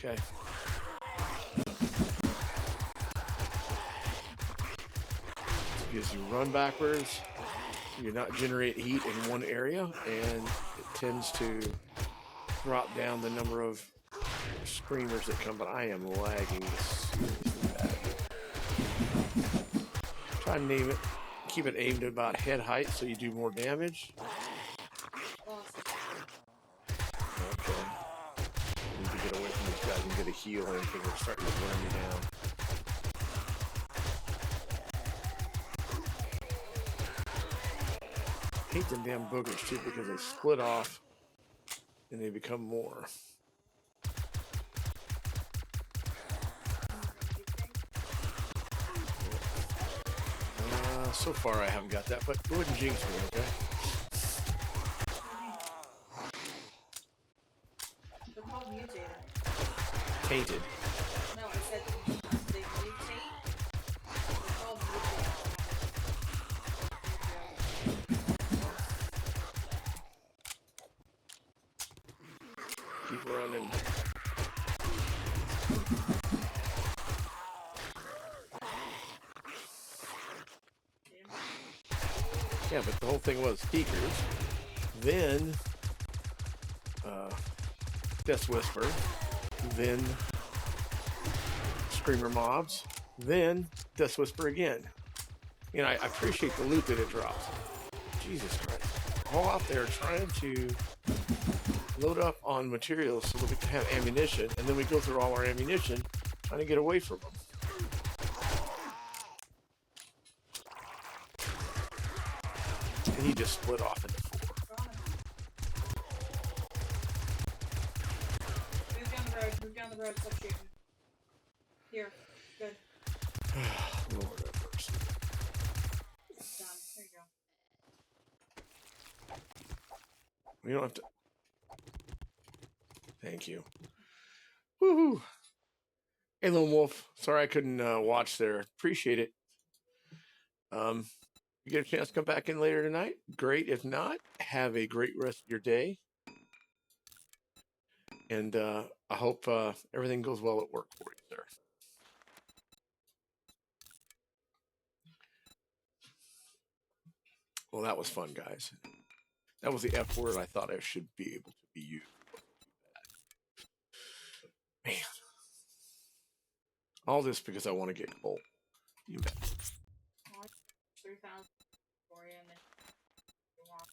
Okay. Because you run backwards, you not generate heat in one area, and it tends to drop down the number of screamers that come. But I am lagging seriously bad. Try and name it, keep it aimed at about head height so you do more damage. Okay. Need to get away from these guys and get a heal in because they're starting to wear me down. Hate them damn boogers too because they split off and they become more. So far I haven't got that, but go ahead and jinx me, okay? They're called mutated. Tainted. No, I said they mutate. They're called mutated. Keep running. Yeah, but the whole thing was Seekers, then Death Whisper, then Screamer Mobs, then Death Whisper again. You know, I appreciate the loot that it drops. Jesus Christ. All out there trying to load up on materials so that we can have ammunition, and then we go through all our ammunition trying to get away from them. And he just split off into 4. Move down the road, stop shooting. Here, good. Lord have mercy. Done. There you go. We don't have to. Thank you. Woohoo! Hey, Lone Wolf. Sorry I couldn't watch there. Appreciate it. You get a chance to come back in later tonight? Great. If not, have a great rest of your day. And I hope everything goes well at work for you, sir. Well, that was fun, guys. That was the F word I thought I should be able to be used. Man. All this because I want to get coal. You bet. 3,000 for you, and then you want.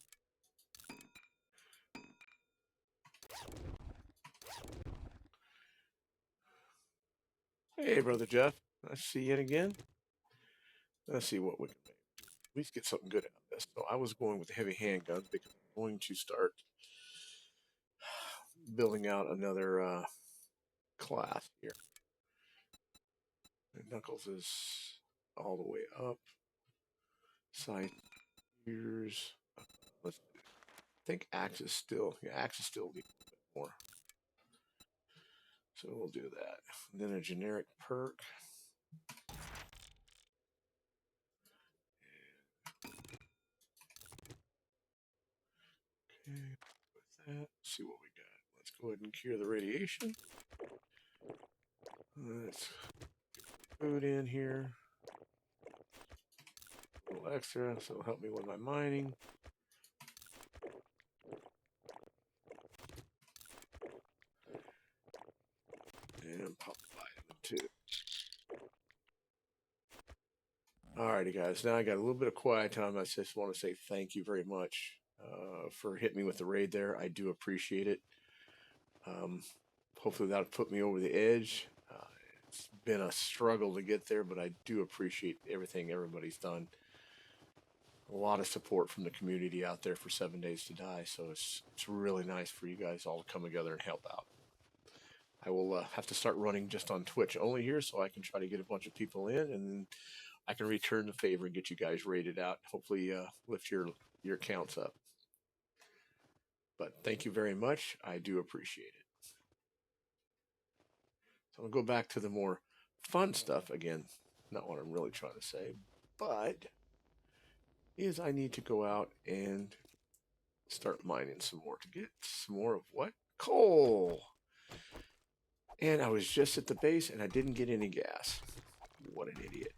Hey, Brother Jeff. Nice to see you again. Let's see what we can make. At least get something good out of this. So I was going with the heavy handguns because I'm going to start building out another class here. And Knuckles is all the way up. Side ears. Let's I think Axe is still. Yeah, Axe is still a little bit more. So we'll do that. And then a generic perk. Okay, with that, let's see what we got. Let's go ahead and cure the radiation. Let's get food in here. A little extra, so it'll help me with my mining. And pop vitamin too. Alrighty, guys. Now I got a little bit of quiet time. I just want to say thank you very much for hitting me with the raid there. I do appreciate it. Hopefully that'll put me over the edge. It's been a struggle to get there, but I do appreciate everything everybody's done. A lot of support from the community out there for 7 Days to Die, so it's really nice for you guys all to come together and help out. I will have to start running just on Twitch only here, so I can try to get a bunch of people in, and then I can return the favor and get you guys rated out. Hopefully lift your counts up. But thank you very much. I do appreciate it. So I'll go back to the more fun stuff again. Not what I'm really trying to say, but is I need to go out and start mining some more to get some more of what? Coal. And I was just at the base and I didn't get any gas. What an idiot.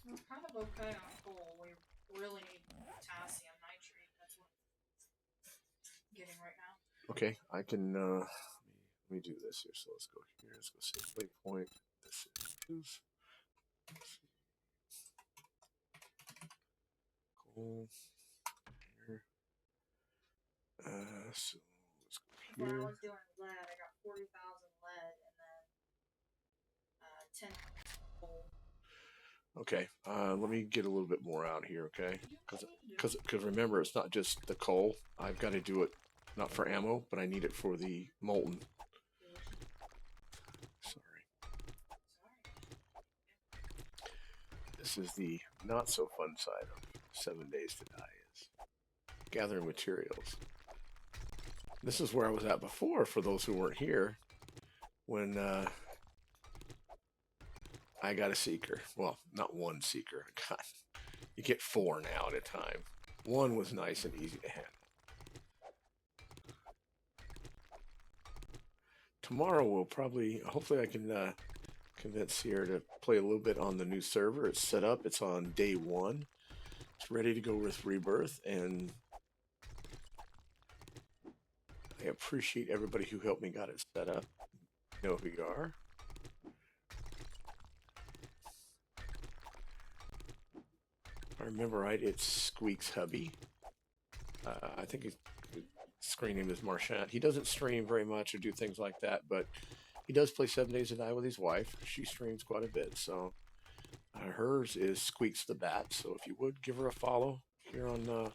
We're kind of okay on coal. We really need potassium nitrate. That's what I'm getting right now. Okay, I can, let me do this here. So let's go here. Let's go save waypoint. This is cool. Here. So let's go When I here. was doing lead, I got 40,000 lead and then 10 coal. Okay, let me get a little bit more out here, okay? You Because don't need to. because remember, it's not just the coal. I've got to do it not for ammo, but I need it for the molten. Sorry. This is the not so fun side of 7 days to die is gathering materials. This is where I was at before for those who weren't here when I got a seeker. Well, not one seeker. God, you get 4 now at a time. One was nice and easy to handle. Tomorrow we'll probably, hopefully I can convince Sierra to play a little bit on the new server. It's set up. It's on day 1. It's ready to go with Rebirth, and I appreciate everybody who helped me got it set up. You know who you are. If I remember right, it's Squeak's hubby. I think his screen name is Marchant. He doesn't stream very much or do things like that, but he does play 7 Days to Die with his wife. She streams quite a bit, so hers is Squeaks the Bat. So if you would give her a follow here on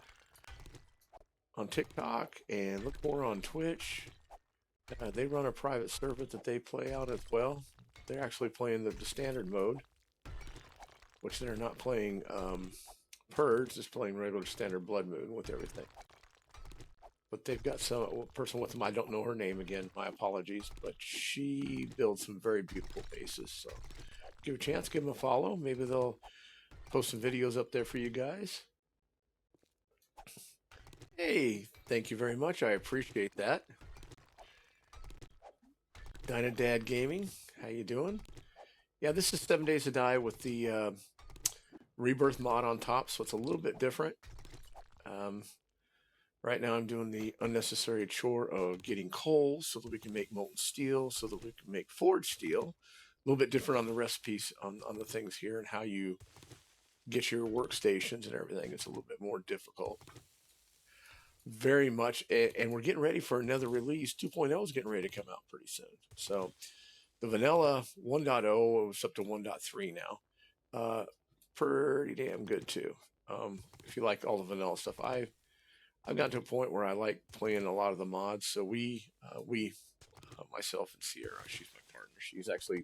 TikTok and look more on Twitch. They run a private server that they play out as well. They're actually playing the standard mode, which they're not playing Purge, just playing regular standard Blood Moon with everything. But they've got some person with them. I don't know her name again. My apologies, but she builds some very beautiful bases. So give a chance, give them a follow. Maybe they'll post some videos up there for you guys. Hey, thank you very much. I appreciate that. Dynadad Gaming, how you doing? Yeah, this is 7 Days to Die with the Rebirth mod on top, so it's a little bit different. Right now I'm doing the unnecessary chore of getting coal so that we can make molten steel, so that we can make forged steel. A little bit different on the recipes on the things here and how you get your workstations and everything. It's a little bit more difficult. Very much, and we're getting ready for another release. 2.0 is getting ready to come out pretty soon. So the vanilla 1.0 is up to 1.3 now. Pretty damn good too. If you like all the vanilla stuff, I've gotten to a point where I like playing a lot of the mods. So myself and Sierra, she's my partner. She's actually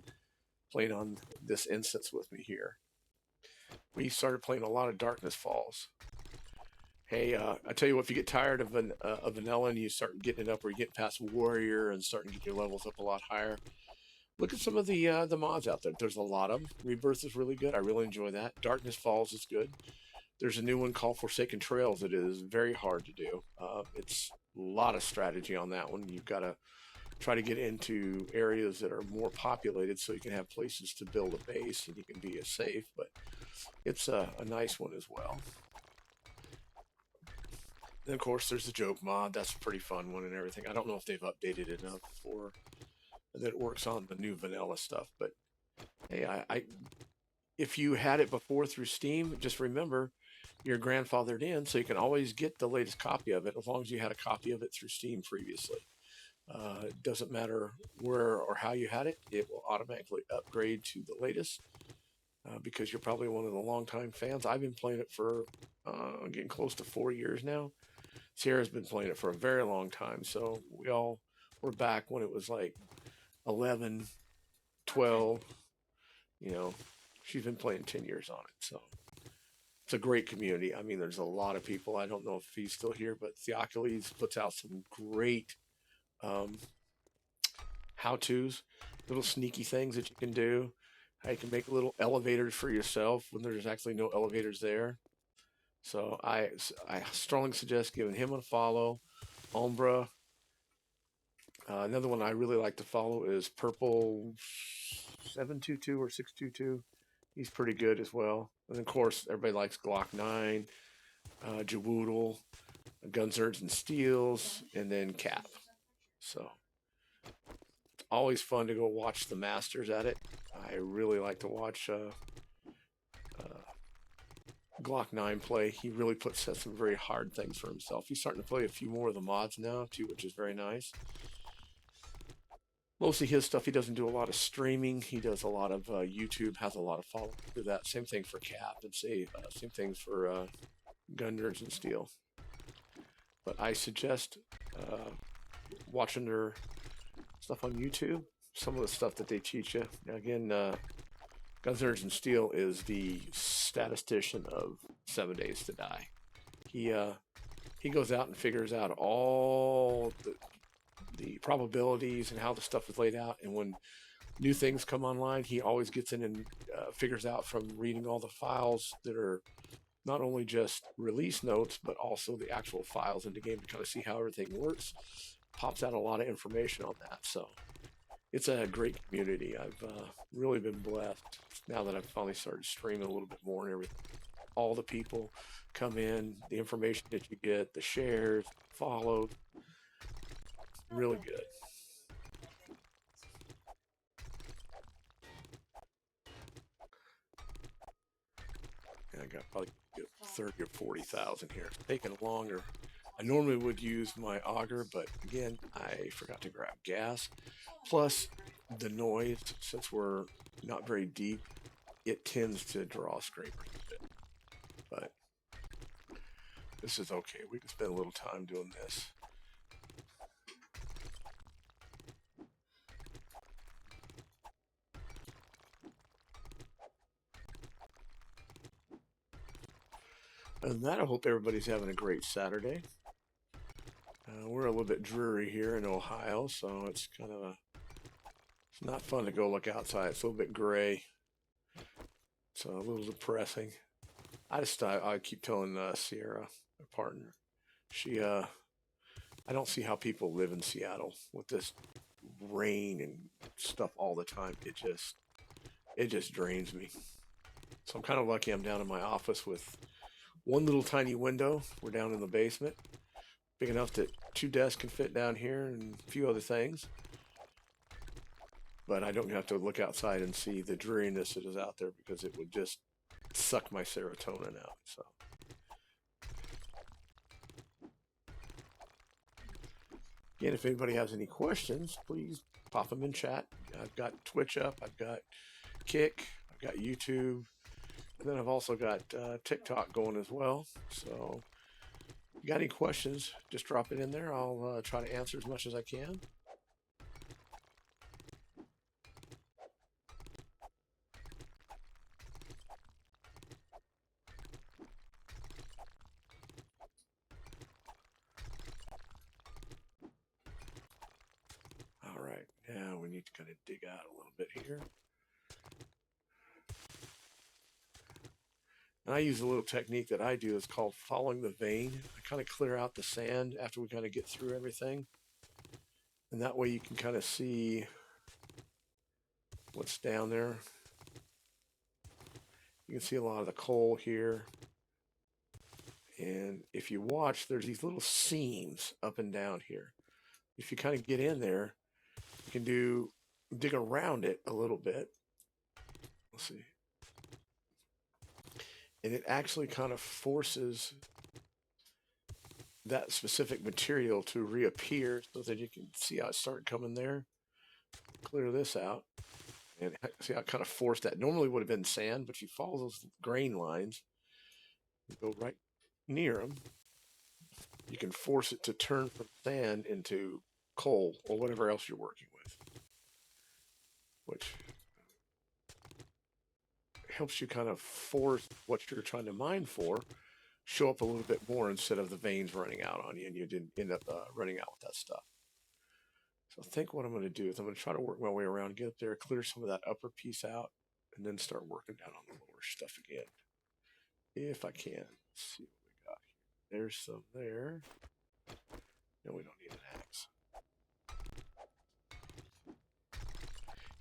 playing on this instance with me here. We started playing a lot of Darkness Falls. Hey, I tell you what, if you get tired of vanilla and you start getting it up, or you get past Warrior and starting to get your levels up a lot higher, look at some of the mods out there. There's a lot of them. Rebirth is really good. I really enjoy that. Darkness Falls is good. There's a new one called Forsaken Trails. It is very hard to do. It's a lot of strategy on that one. You've got to try to get into areas that are more populated so you can have places to build a base and you can be safe. But it's a nice one as well. And of course, there's the joke mod. That's a pretty fun one and everything. I don't know if they've updated it enough for that it works on the new vanilla stuff. But hey, if you had it before through Steam, just remember you're grandfathered in, so you can always get the latest copy of it as long as you had a copy of it through Steam previously. It doesn't matter where or how you had it, it will automatically upgrade to the latest because you're probably one of the longtime fans. I've been playing it for getting close to 4 years now. Sierra's been playing it for a very long time, so we all were back when it was like 11, 12, you know. She's been playing 10 years on it, so it's a great community. I mean, there's a lot of people. I don't know if he's still here, but Theocules puts out some great how-tos, little sneaky things that you can do. How you can make little elevators for yourself when there's actually no elevators there. So I strongly suggest giving him a follow. Ombra, Another one I really like to follow is Purple 722 or 622. He's pretty good as well. And of course, everybody likes Glock 9, Jawoodle, Guns, Nerds, and Steels, and then Cap. So it's always fun to go watch the masters at it. I really like to watch Glock 9 play. He really sets some very hard things for himself. He's starting to play a few more of the mods now too, which is very nice. Mostly his stuff, he doesn't do a lot of streaming. He does a lot of YouTube, has a lot of followers to that. Same thing for Cap, and same things for Gun, Nerds, and Steel. But I suggest watching their stuff on YouTube. Some of the stuff that they teach you. Now again, Guns, Nerds, and Steel is the statistician of 7 Days to Die. He goes out and figures out all the probabilities and how the stuff is laid out. And when new things come online, he always gets in and figures out from reading all the files that are not only just release notes, but also the actual files in the game to kind of see how everything works. Pops out a lot of information on that. So it's a great community. I've really been blessed now that I've finally started streaming a little bit more and everything. All the people come in, the information that you get, the shares, followed, really good. And I got probably 30 or 40,000 here. It's taking longer. I normally would use my auger, but again, I forgot to grab gas. Plus, the noise, since we're not very deep, it tends to draw scrapers a bit. But this is okay. We can spend a little time doing this. Other than that, I hope everybody's having a great Saturday. We're a little bit dreary here in Ohio, so it's kind of it's not fun to go look outside. It's a little bit gray. So a little depressing. I keep telling Sierra, my partner, I don't see how people live in Seattle with this rain and stuff all the time. It just drains me. So I'm kind of lucky I'm down in my office with one little tiny window. We're down in the basement, big enough that 2 desks can fit down here and a few other things. But I don't have to look outside and see the dreariness that is out there because it would just suck my serotonin out. So again, if anybody has any questions, please pop them in chat. I've got Twitch up, I've got Kick, I've got YouTube, and then I've also got TikTok going as well. So if you got any questions, just drop it in there. I'll try to answer as much as I can. All right, now we need to kind of dig out a little bit here. And I use a little technique that I do. It's called following the vein. I kind of clear out the sand after we kind of get through everything. And that way you can kind of see what's down there. You can see a lot of the coal here. And if you watch, there's these little seams up and down here. If you kind of get in there, you can dig around it a little bit. Let's see. And it actually kind of forces that specific material to reappear so that you can see how it started coming there. Clear this out. And see how it kind of forced that. Normally would have been sand, but if you follow those grain lines, you go right near them, you can force it to turn from sand into coal or whatever else you're working with, which helps you kind of force what you're trying to mine for show up a little bit more instead of the veins running out on you and you didn't end up running out with that stuff. So I think what I'm going to do is I'm going to try to work my way around, get up there, clear some of that upper piece out, and then start working down on the lower stuff again, if I can. Let's see what we got here. There's some there. No, we don't need an axe.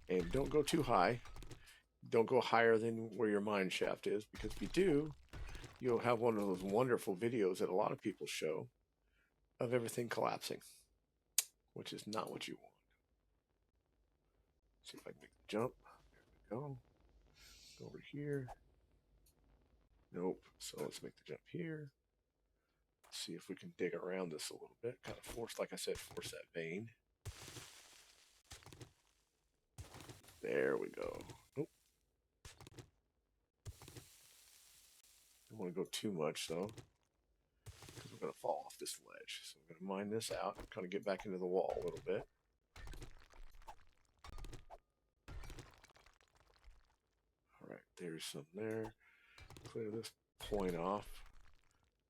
And don't go too high. Don't go higher than where your mine shaft is, because if you do, you'll have one of those wonderful videos that a lot of people show of everything collapsing, which is not what you want. See if I can make the jump. There we go. Go over here. Nope. So let's make the jump here. See if we can dig around this a little bit. Kind of force, like I said, force that vein. There we go. Nope. Don't want to go too much though, because we're going to fall off this ledge. So I'm going to mine this out, kind of get back into the wall a little bit. All right, there's some there. Clear this point off.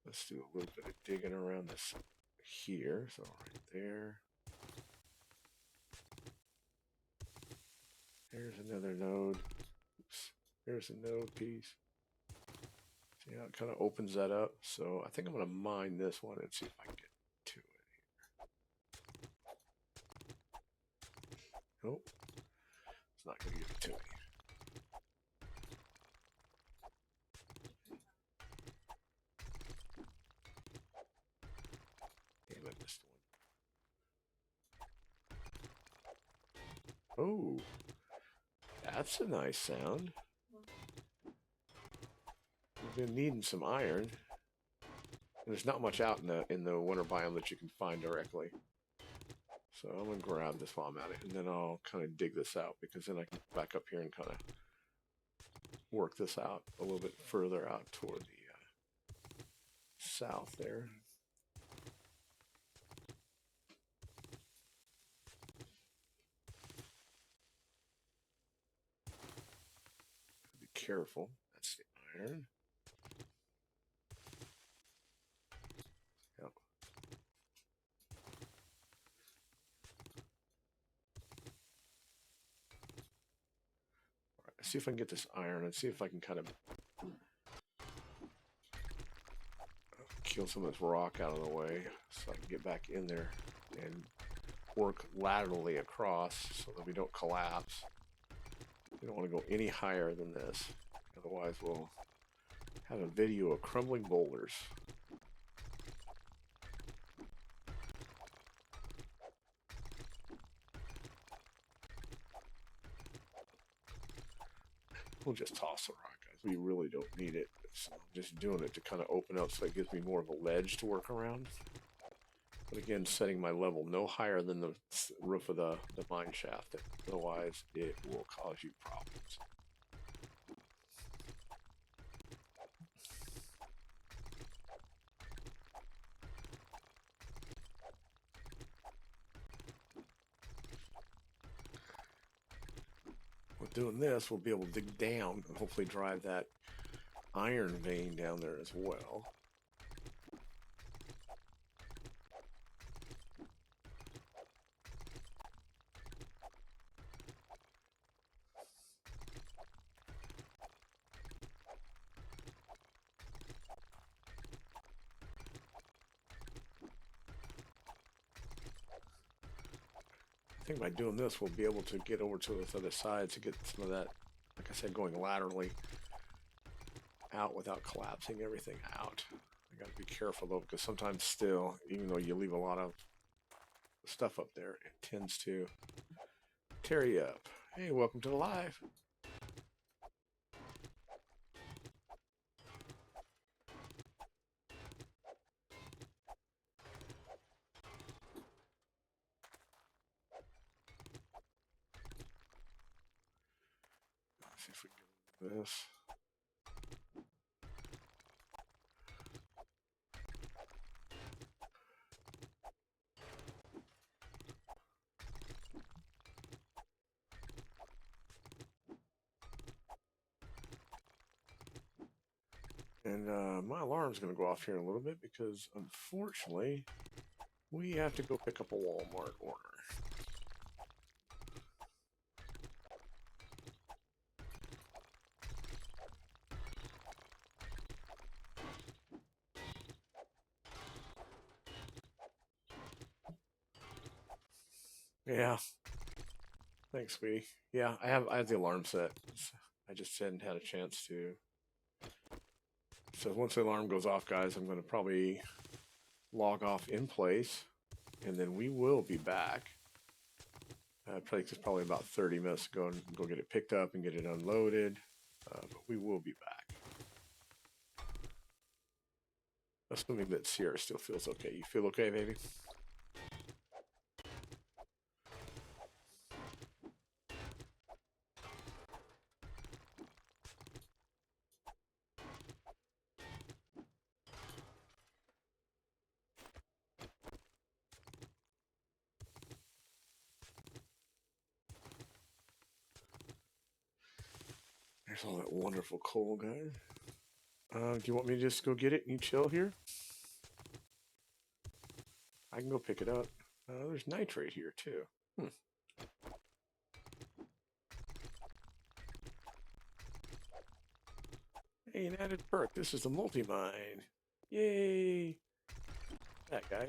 Let's do a little bit of digging around this here. So right there. There's another node. Oops. There's a node piece. See how it kind of opens that up? So I think I'm going to mine this one and see if I can get to it here. Nope. It's not going to give it to me. Damn, I missed one. Oh, that's a nice sound. We've been needing some iron. And there's not much out in the winter biome that you can find directly. So I'm going to grab this while I'm at it, and then I'll kind of dig this out, because then I can back up here and kind of work this out a little bit further out toward the south there. Be careful. That's the iron. Yep. All right, let's see if I can get this iron and see if I can kind of kill some of this rock out of the way so I can get back in there and work laterally across so that we don't collapse. We don't want to go any higher than this, otherwise we'll have a video of crumbling boulders. We'll just toss the rock, guys. We really don't need it. So I'm just doing it to kind of open up so it gives me more of a ledge to work around. But again, setting my level no higher than the roof of the mine shaft. Otherwise, it will cause you problems. With doing this, we'll be able to dig down and hopefully drive that iron vein down there as well. I think by doing this, we'll be able to get over to this other side to get some of that, like I said, going laterally out without collapsing everything out. I got to be careful though, because sometimes still, even though you leave a lot of stuff up there, it tends to tear you up. Hey, welcome to the live. Let's see if we can do this. And my alarm's going to go off here in a little bit because, unfortunately, we have to go pick up a Walmart order. Yeah. Thanks, sweetie. Yeah, I have the alarm set. I just hadn't had a chance to. So once the alarm goes off, guys, I'm going to probably log off in place, and then we will be back. It takes us probably about 30 minutes to go and go get it picked up and get it unloaded, but we will be back. Assuming that Sierra still feels okay. You feel okay, baby? There's all that wonderful coal, guys. Do you want me to just go get it and you chill here? I can go pick it up. There's nitrate here too. Hey, an added perk. This is the multi-mine. Yay! That guy.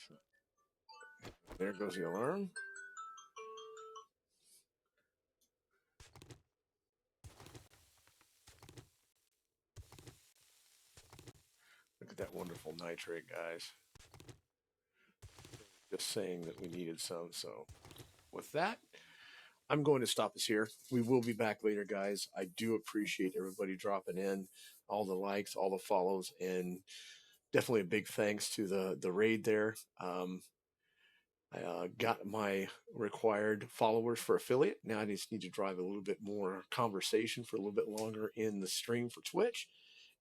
So, there goes the alarm. Look at that wonderful nitrate, guys. Just saying that we needed some. So, with that, I'm going to stop us here. We will be back later, guys. I do appreciate everybody dropping in, all the likes, all the follows, and definitely a big thanks to the raid there. I got my required followers for affiliate. Now I just need to drive a little bit more conversation for a little bit longer in the stream for Twitch,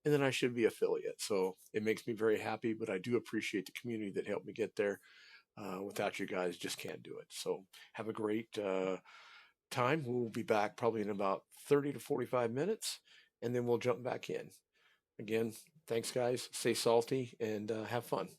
and then I should be affiliate. So it makes me very happy, but I do appreciate the community that helped me get there. Without you guys, just can't do it. So have a great time. We'll be back probably in about 30 to 45 minutes, and then we'll jump back in. Again, thanks, guys. Stay salty and have fun.